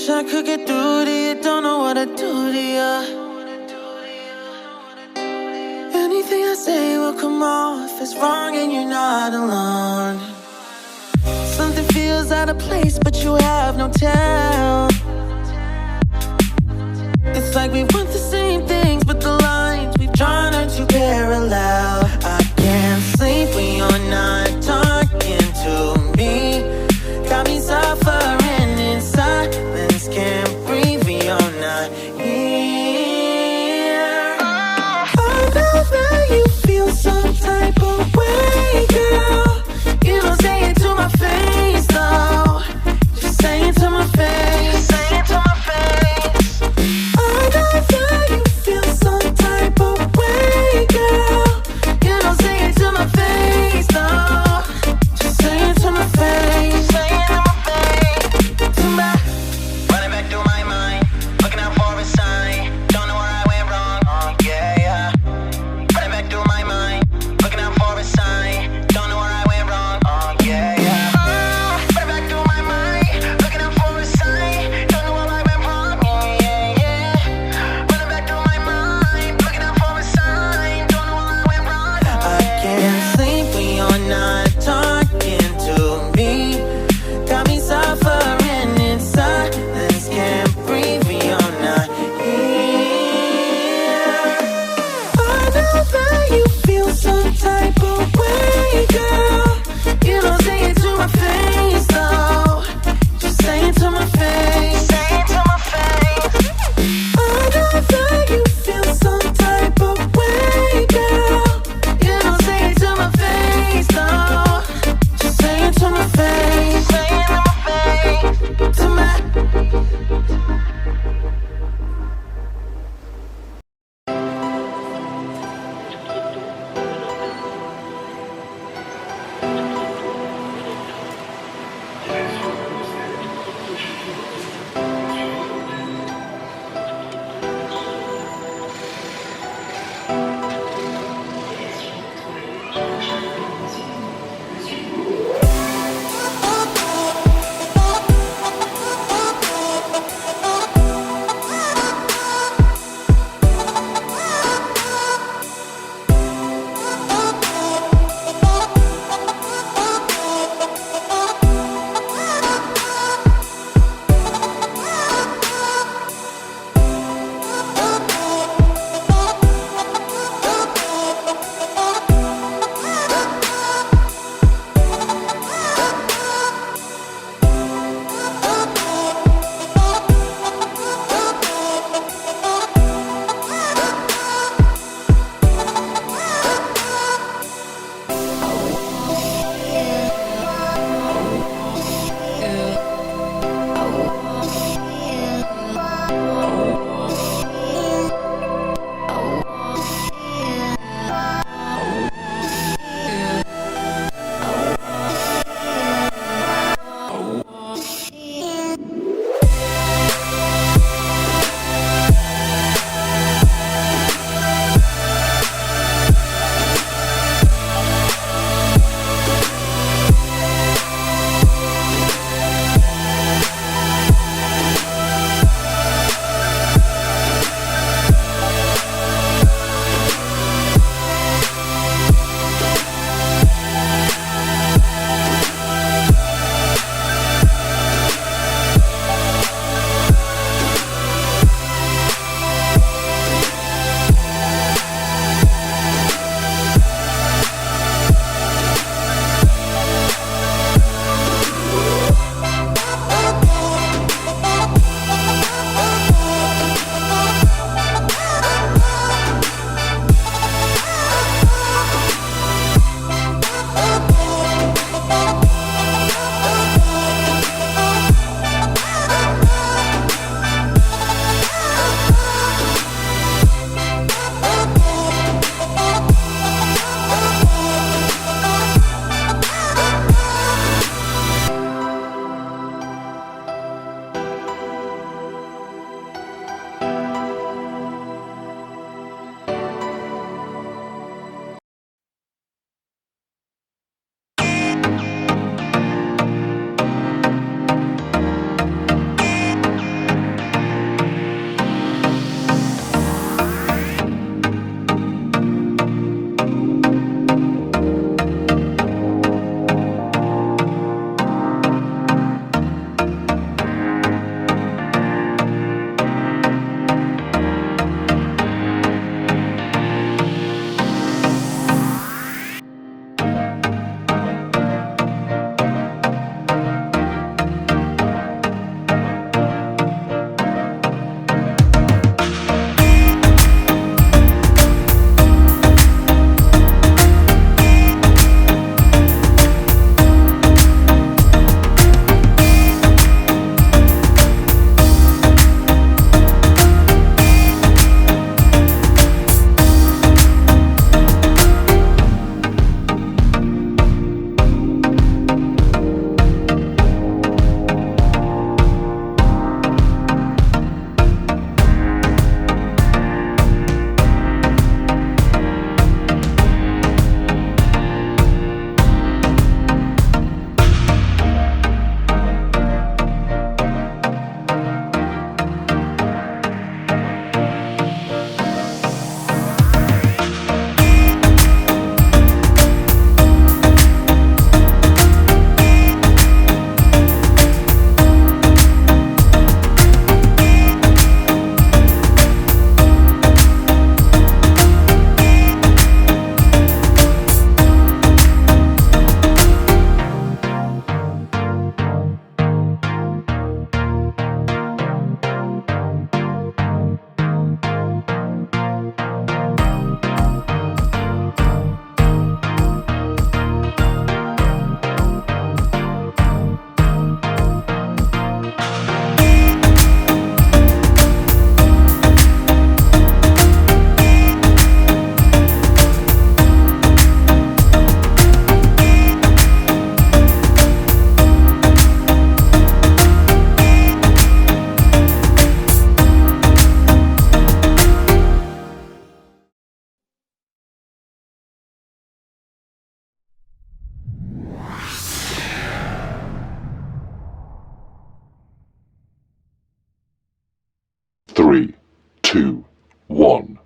Wish I could get through to you, don't know what to do to you. Anything I say will come off as wrong and you're not alone. Something feels out of place, but you have no tell. It's like we want the same things, but the lines we've drawn are too parallel. I can't sleep when you're not talking to me. Got me suffering in silence, can't breathe when you're not here. I know that you feel some type of way, girl. You don't say it to my face, though. Just say it to my face. Say it to my face. I know that 2, 1.